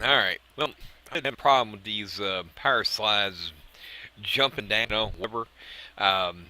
Alright, well, I had a problem with these power slides jumping down, whatever, um,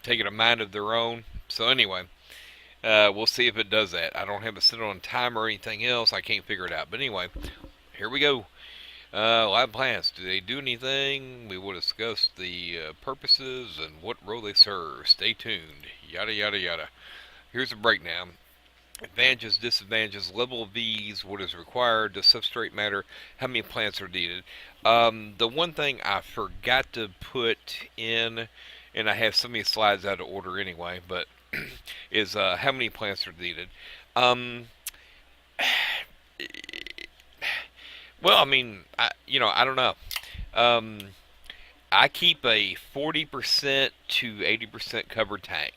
taking a mind of their own. So anyway, we'll see if it does that. I don't have it set on timer or anything else. I can't figure it out. But anyway, here we go. Lab plants, do they do anything? We will discuss the purposes and what role they serve. Stay tuned. Yada, yada, yada. Here's a breakdown. Advantages, disadvantages, level of ease, what is required, the substrate matter, how many plants are needed. The one thing I forgot to put in, and I have so many slides out of order anyway, but is how many plants are needed. Um, well, I mean, I don't know. Um, I keep a 40% to 80% covered tank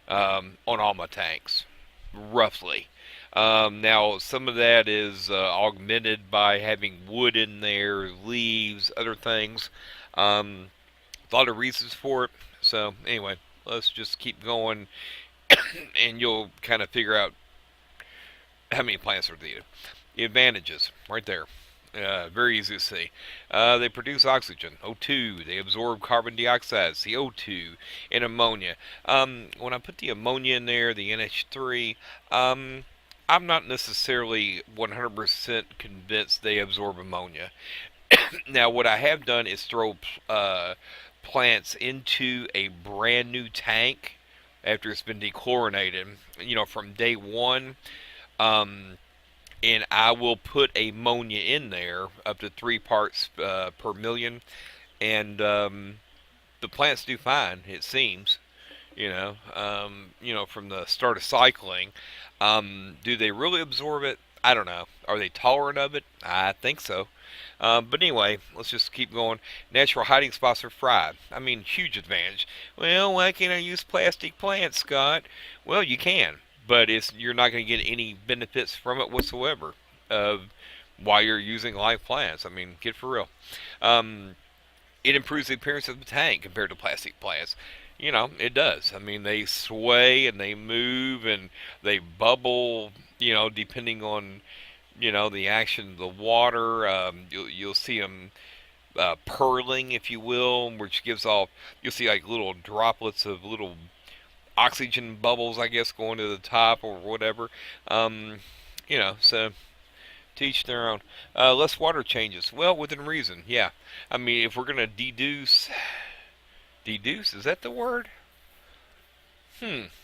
on all my tanks, roughly. Now, some of that is augmented by having wood in there, leaves, other things. A lot of reasons for it. So, anyway, let's just keep going, and you'll kind of figure out how many plants are needed. The advantages, right there. Very easy to see. They produce oxygen, O2. They absorb carbon dioxide, CO2, and ammonia. When I put the ammonia in there, the NH3, I'm not necessarily 100% convinced they absorb ammonia. Now, what I have done is throw plants into a brand new tank after it's been dechlorinated, from day one. Um, and I will put ammonia in there up to 3 parts per million, and the plants do fine. It seems, from the start of cycling. Do they really absorb it? I don't know. Are they tolerant of it? I think so. But anyway, let's just keep going. Natural hiding spots are fried. I mean, huge advantage. Well, why can't I use plastic plants, Scott? Well, you can, but you're not going to get any benefits from it whatsoever. While you're using live plants, I mean, get for real. Um, it improves the appearance of the tank compared to plastic plants. It does. I mean, they sway and they move and they bubble, depending on, the action of the water. You'll see them purling, if you will, which gives off, you'll see like little droplets of little oxygen bubbles, I guess, going to the top or whatever. So teach their own. Less water changes. Well, within reason, yeah. I mean, if we're going to deduce, is that the word?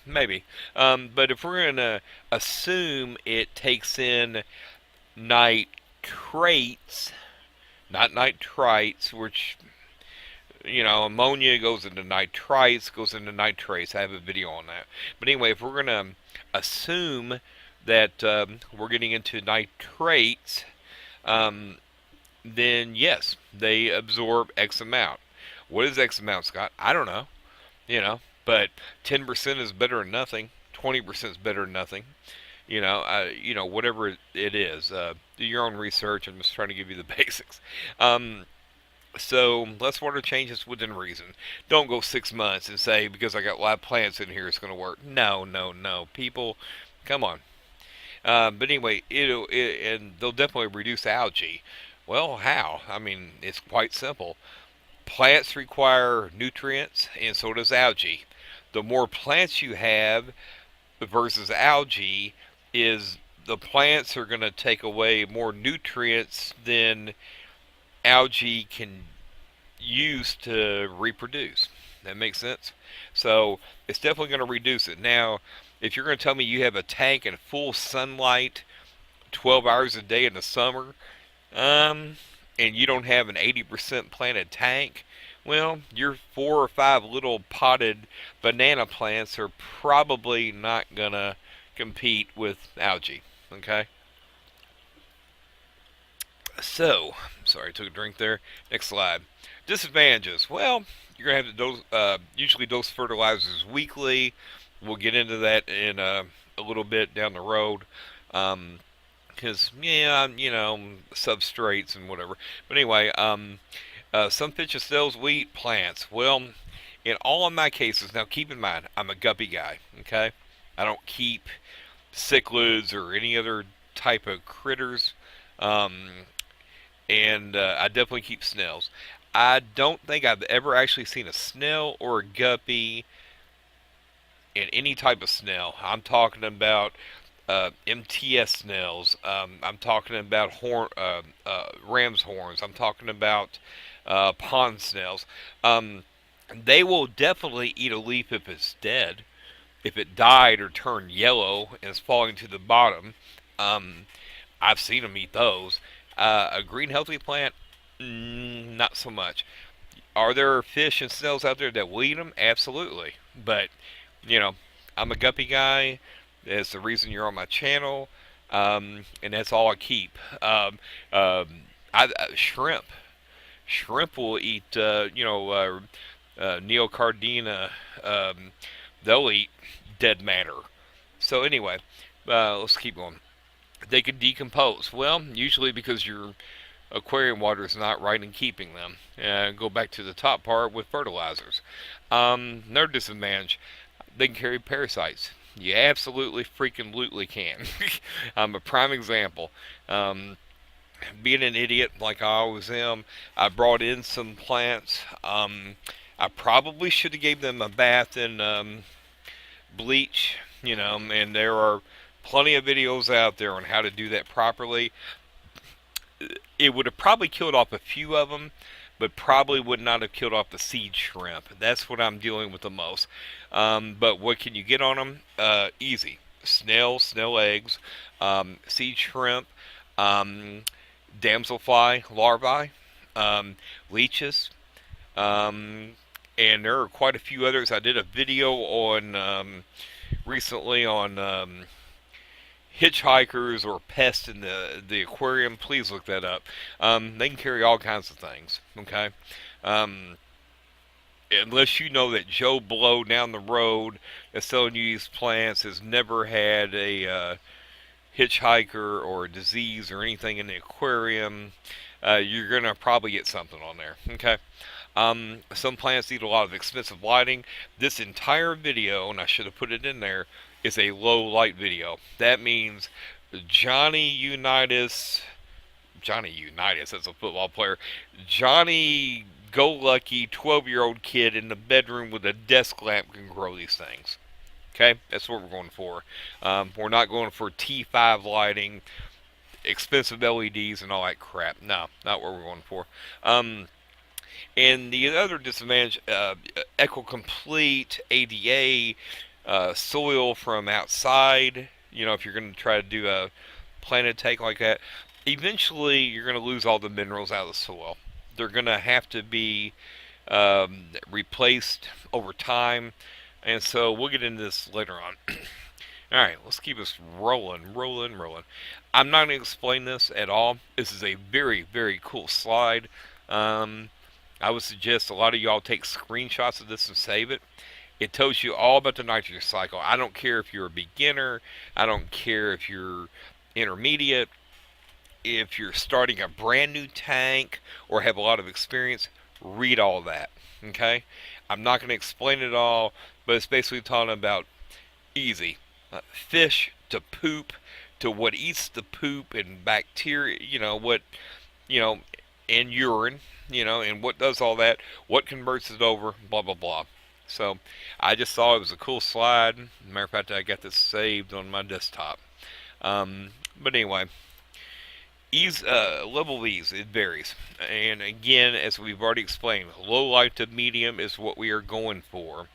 Maybe. But if we're going to assume it takes in nitrates, not nitrites, which, ammonia goes into nitrites, goes into nitrates. I have a video on that. But anyway, if we're going to assume that we're getting into nitrates, um, then yes, they absorb X amount. What is X amount, Scott? I don't know. But 10% is better than nothing. 20% is better than nothing. Whatever it is. Do your own research. I'm just trying to give you the basics. So less water changes within reason. Don't go 6 months and say because I got live plants in here it's going to work. No, no, no. People, come on. But anyway, and they'll definitely reduce algae. Well, how? I mean, it's quite simple. Plants require nutrients, and so does algae. The more plants you have versus algae, is the plants are going to take away more nutrients than algae can use to reproduce. That makes sense? So it's definitely going to reduce it. Now, if you're going to tell me you have a tank in full sunlight 12 hours a day in the summer, and you don't have an 80% planted tank, well, your 4 or 5 little potted banana plants are probably not going to compete with algae. Okay? So, sorry, I took a drink there. Next slide. Disadvantages. Well, you're going to have to usually dose fertilizers weekly. We'll get into that in a little bit down the road. Because, substrates and whatever. But anyway, some fish and cells we eat plants. Well, in all of my cases, now keep in mind, I'm a guppy guy, okay? I don't keep cichlids or any other type of critters. Um, and I definitely keep snails. I don't think I've ever actually seen a snail or a guppy in any type of snail. I'm talking about MTS snails. I'm talking about ram's horns. I'm talking about pond snails. Um, they will definitely eat a leaf if it's dead. If it died or turned yellow and is falling to the bottom, um, I've seen them eat those. A green healthy plant, not so much. Are there fish and snails out there that will eat them? Absolutely. But, you know, I'm a guppy guy. That's the reason you're on my channel. And that's all I keep. Shrimp. Shrimp will eat, neocardina. They'll eat dead matter. So anyway, let's keep going. They can decompose. Well, usually because your aquarium water is not right in keeping them. Go back to the top part with fertilizers. Another disadvantage, they can carry parasites. You absolutely freaking lootly can. A prime example. Being an idiot like I always am, I brought in some plants. I probably should have gave them a bath in bleach, and there are plenty of videos out there on how to do that properly. It would have probably killed off a few of them, but probably would not have killed off the seed shrimp. That's what I'm dealing with the most. But what can you get on them? Easy. Snail eggs, seed shrimp, um, damselfly larvae, leeches, and there are quite a few others. I did a video on recently on hitchhikers or pests in the aquarium. Please look that up. They can carry all kinds of things. Okay, um, unless you know that Joe Blow down the road that's selling you these plants has never had a hitchhiker or a disease or anything in the aquarium, you're gonna probably get something on there. Okay. Some plants need a lot of expensive lighting. This entire video, and I should have put it in there, is a low light video. That means Johnny Unitas, that's a football player, Johnny Go Lucky 12-year-old kid in the bedroom with a desk lamp can grow these things. Okay, that's what we're going for. We're not going for T5 lighting, expensive LEDs, and all that crap. No, not what we're going for. And the other disadvantage, Echo Complete, ADA, soil from outside. If you're going to try to do a planted take like that, eventually you're going to lose all the minerals out of the soil. They're going to have to be replaced over time. And so we'll get into this later on. Alright, let's keep us rolling. I'm not going to explain this at all. This is a very, very cool slide. I would suggest a lot of y'all take screenshots of this and save it. It tells you all about the nitrogen cycle. I don't care if you're a beginner. I don't care if you're intermediate. If you're starting a brand new tank or have a lot of experience, read all that. Okay? I'm not going to explain it all, but it's basically talking about easy. Fish to poop to what eats the poop and bacteria, and urine, and what does all that, what converts it over, blah, blah, blah. So I just thought it was a cool slide. Matter of fact, I got this saved on my desktop. But anyway, level of ease, it varies. And again, as we've already explained, low light to medium is what we are going for.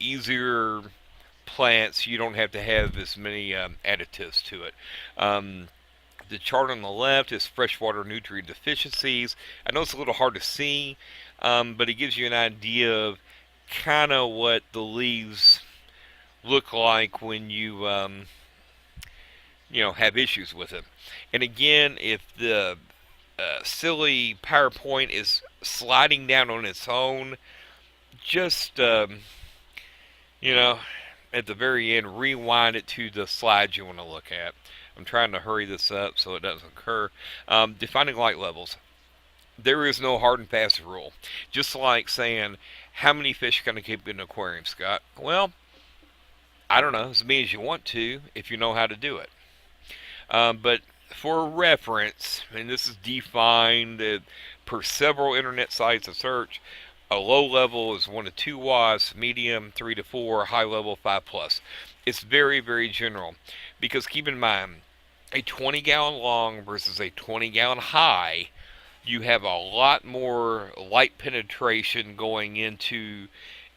Easier plants, you don't have to have as many additives to it. The chart on the left is freshwater nutrient deficiencies. I know it's a little hard to see, but it gives you an idea of kind of what the leaves look like when you have issues with it. And again, if the silly PowerPoint is sliding down on its own, just at the very end, rewind it to the slides you want to look at. I'm trying to hurry this up so it doesn't occur. Defining light levels. There is no hard and fast rule. Just like saying, how many fish can I keep in an aquarium, Scott? Well, I don't know, as many as you want to, if you know how to do it. But for reference, and this is defined per several internet sites of search, a low level is 1 to 2 watts, medium 3 to 4, high level 5 plus. It's very, very general because keep in mind, a 20 gallon long versus a 20 gallon high, you have a lot more light penetration going into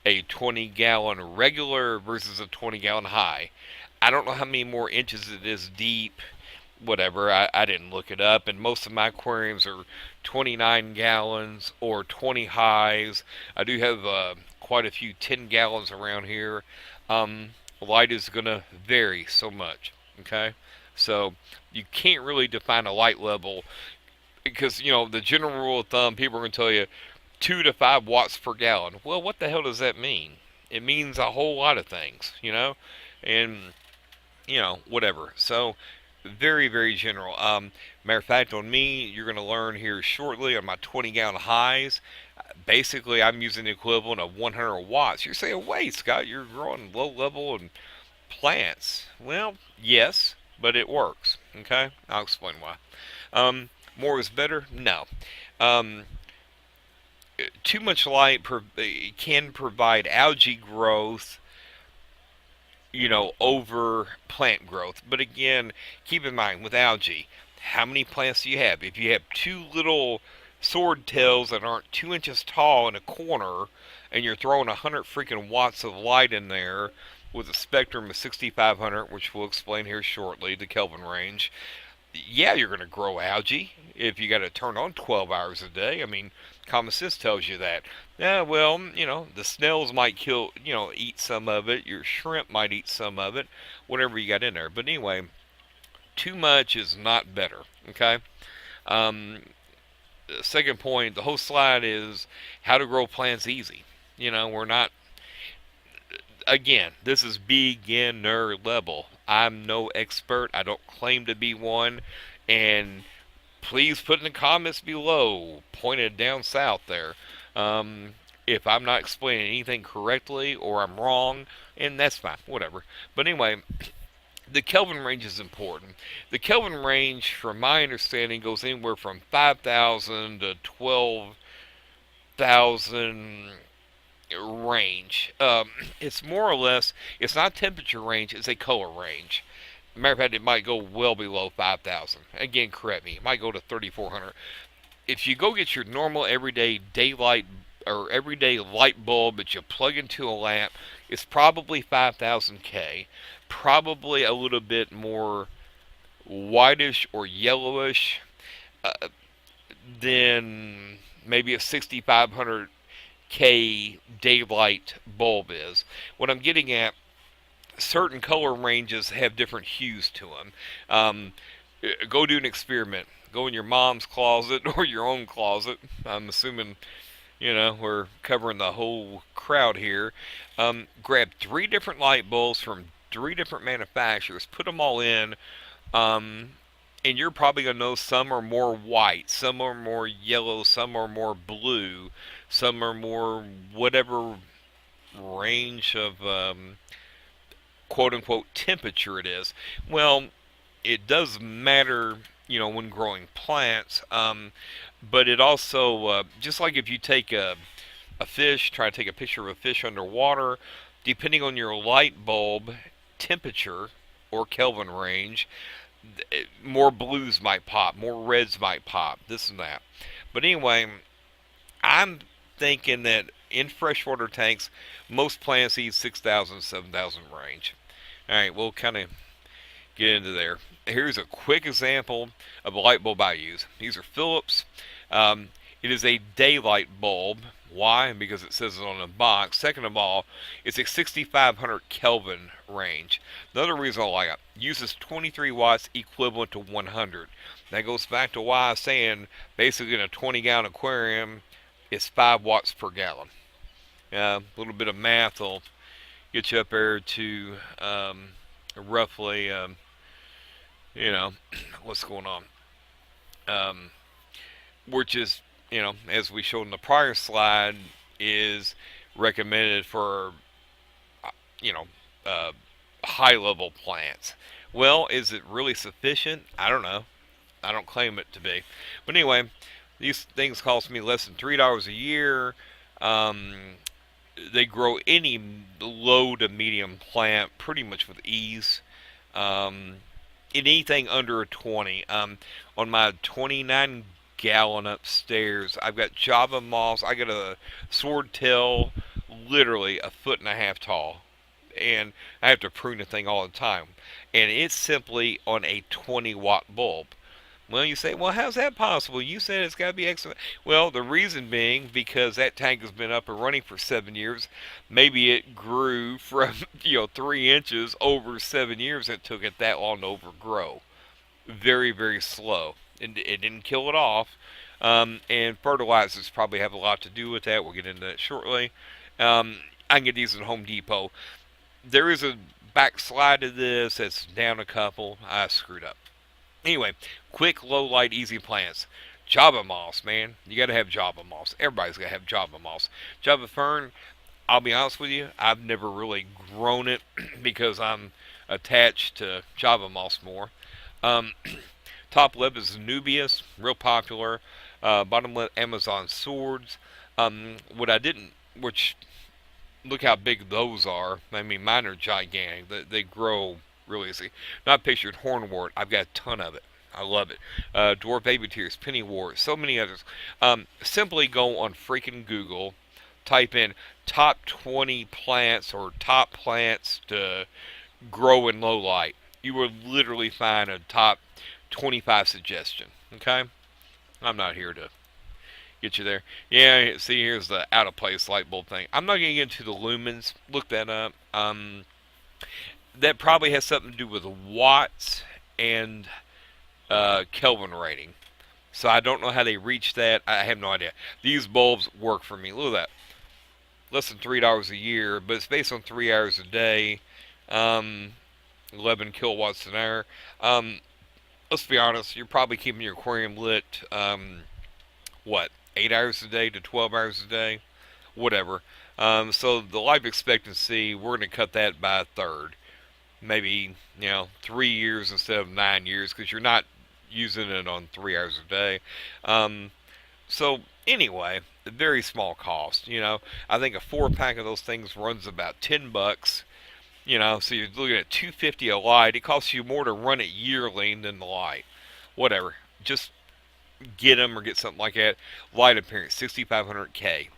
a 20 gallon regular versus a 20 gallon high. I don't know how many more inches it is deep, whatever. I didn't look it up, and most of my aquariums are 29 gallons or 20 highs. I do have quite a few 10 gallons around here. Light is going to vary so much, okay? So you can't really define a light level because, the general rule of thumb, people are going to tell you 2 to 5 watts per gallon. Well, what the hell does that mean? It means a whole lot of things, and whatever. So, very, very general. Matter of fact, on me, you're going to learn here shortly on my 20 gallon highs. Basically, I'm using the equivalent of 100 watts. You're saying, wait, Scott, you're growing low level and plants. Well, yes, but it works. Okay? I'll explain why. More is better? No. Um, Too much light can provide algae growth, over plant growth. But again, keep in mind with algae, how many plants do you have? If you have two little sword tails that aren't 2 inches tall in a corner, and you're throwing 100 freaking watts of light in there with a spectrum of 6500, which we'll explain here shortly, the Kelvin range, yeah, you're going to grow algae if you got to turn on 12 hours a day. I mean, common sense tells you that. Yeah, well, the snails might eat some of it. Your shrimp might eat some of it, whatever you got in there. But anyway, too much is not better. Okay. Um, Second point, the whole slide is how to grow plants easy. We're not. Again, this is beginner level. I'm no expert. I don't claim to be one. And please put in the comments below, pointed down south there, if I'm not explaining anything correctly or I'm wrong, and that's fine, whatever. But anyway, the Kelvin range is important. The Kelvin range, from my understanding, goes anywhere from 5,000 to 12,000 range. It's more or less, it's not temperature range, it's a color range. Matter of fact, it might go well below 5,000. Again, correct me. It might go to 3,400. If you go get your normal everyday daylight or everyday light bulb that you plug into a lamp, it's probably 5,000 K. Probably a little bit more whitish or yellowish than maybe a 6,500 K daylight bulb is. What I'm getting at, certain color ranges have different hues to them. Go do an experiment. Go in your mom's closet or your own closet. I'm assuming, we're covering the whole crowd here. Grab 3 different light bulbs from 3 different manufacturers. Put them all in. And you're probably going to know some are more white, some are more yellow, some are more blue, some are more whatever range of quote unquote temperature it is. Well, it does matter, when growing plants, but it also, just like if you take a fish, try to take a picture of a fish underwater, depending on your light bulb temperature or Kelvin range, more blues might pop, more reds might pop, this and that. But anyway, I'm thinking that in freshwater tanks, most plants eat 6,000, 7,000 range. Alright, we'll kind of get into there. Here's a quick example of a light bulb I use. These are Philips. It is a daylight bulb. Why? Because it says it on the box. Second of all, it's a 6,500 Kelvin range. Another reason I like it, uses 23 watts equivalent to 100. That goes back to why I was saying basically in a 20 gallon aquarium, it's 5 watts per gallon. A little bit of math will get you up there to roughly, what's going on. Which is, as we showed in the prior slide, is recommended for, high level plants. Well, is it really sufficient? I don't know. I don't claim it to be. But anyway, these things cost me less than $3 a year. Um, they grow any low to medium plant pretty much with ease. Um, anything under a 20. On my 29-gallon upstairs, I've got Java moss. I got a swordtail, literally a foot and a half tall, and I have to prune the thing all the time. And it's simply on a 20-watt bulb. Well, you say, well, how's that possible? You said it's got to be excellent. Well, the reason being because that tank has been up and running for 7 years. Maybe it grew from 3 inches over 7 years. It took it that long to overgrow. Very, very slow. And it didn't kill it off. And fertilizers probably have a lot to do with that. We'll get into that shortly. I can get these at Home Depot. There is a backslide to this. It's down a couple. I screwed up. Anyway, quick, low light, easy plants. Java moss, man. You got to have Java moss. Everybody's got to have Java moss. Java fern, I'll be honest with you, I've never really grown it because I'm attached to Java moss more. Um, top lip is Nubius, real popular. Bottom lip, Amazon swords. What I didn't, which look how big those are. I mean, mine are gigantic. They grow really easy. Not pictured hornwort. I've got a ton of it. I love it. Dwarf baby tears, pennywort, so many others. Simply go on freaking Google, type in top 20 plants or top plants to grow in low light. You will literally find a top 25 suggestion. Okay? I'm not here to get you there. Yeah, see, here's the out of place light bulb thing. I'm not going to get into the lumens. Look that up. That probably has something to do with watts and Kelvin rating. So I don't know how they reach that. I have no idea. These bulbs work for me. Look at that. Less than $3 a year, but it's based on 3 hours a day. 11 kilowatts an hour. Let's be honest. You're probably keeping your aquarium lit, 8 hours a day to 12 hours a day? Whatever. So the life expectancy, we're going to cut that by a third. Maybe 3 years instead of 9 years because you're not using it on 3 hours a day. So anyway, a very small cost. I think a 4-pack of those things runs about $10. So you're looking at $250 a light. It costs you more to run it yearly than the light. Whatever. Just get them or get something like that. Light appearance 6,500K.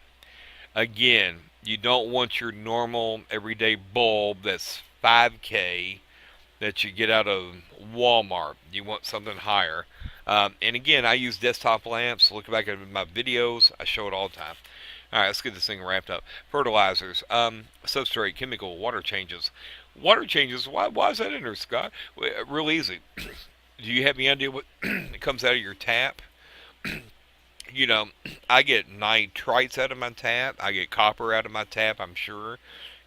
Again, you don't want your normal everyday bulb that's 5K that you get out of Walmart. You want something higher. And again, I use desktop lamps. Look back at my videos. I show it all the time. All right, let's get this thing wrapped up. Fertilizers, substrate, chemical, water changes. Water changes, why is that in there, Scott? Real easy. Do you have any idea what comes out of your tap? I get nitrites out of my tap. I get copper out of my tap, I'm sure.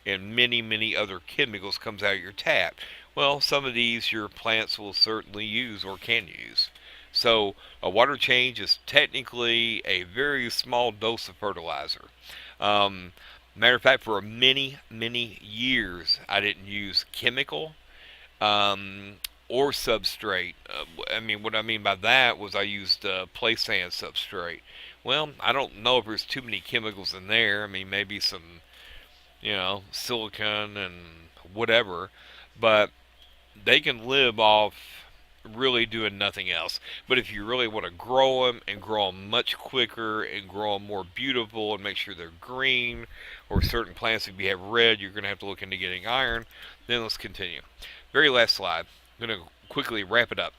And many, many other chemicals comes out of your tap. Well, some of these your plants will certainly use or can use. So a water change is technically a very small dose of fertilizer. Matter of fact, for many, many years, I didn't use chemical or substrate. What I mean by that was I used play sand substrate. Well, I don't know if there's too many chemicals in there. Maybe some, silicon and whatever, but they can live off really doing nothing else. But if you really want to grow them and grow them much quicker and grow them more beautiful and make sure they're green, or certain plants, if you have red, you're going to have to look into getting iron. Then let's continue. Very last slide. I'm going to quickly wrap it up.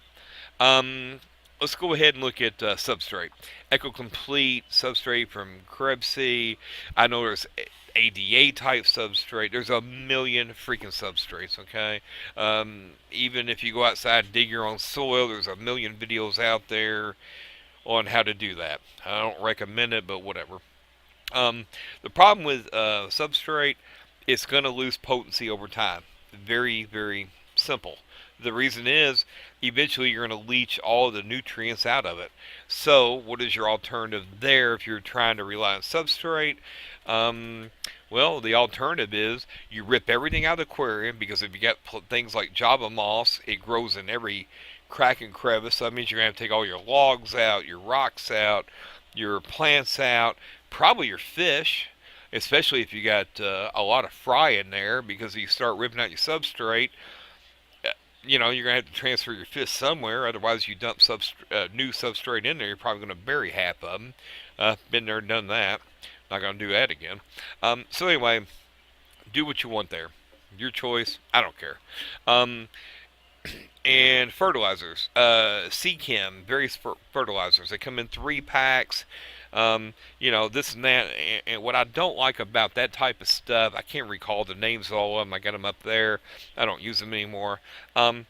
Let's go ahead and look at substrate. Echo Complete substrate from Krebsy. I know there's ADA type substrate. There's a million freaking substrates, okay? Even if you go outside and dig your own soil, there's a million videos out there on how to do that. I don't recommend it, but whatever. The problem with substrate, it's going to lose potency over time. Very, very simple. The reason is, eventually you're going to leach all of the nutrients out of it. So, what is your alternative there if you're trying to rely on substrate? Well, the alternative is you rip everything out of the aquarium, because if you got things like Java moss, it grows in every crack and crevice. So that means you're going to have to take all your logs out, your rocks out, your plants out, probably your fish, especially if you got a lot of fry in there, because if you start ripping out your substrate, you're going to have to transfer your fish somewhere. Otherwise, you dump new substrate in there, you're probably going to bury half of them. Been there, done that. Not going to do that again. So anyway, do what you want there. Your choice. I don't care. Um, and fertilizers, Chem, various fertilizers. They come in 3 packs. This and that. And what I don't like about that type of stuff, I can't recall the names of all of them. I got them up there. I don't use them anymore. Um,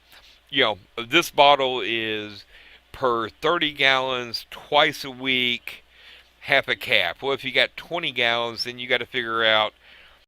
this bottle is per 30 gallons, twice a week, half a cap. Well, if you got 20 gallons, then you got to figure out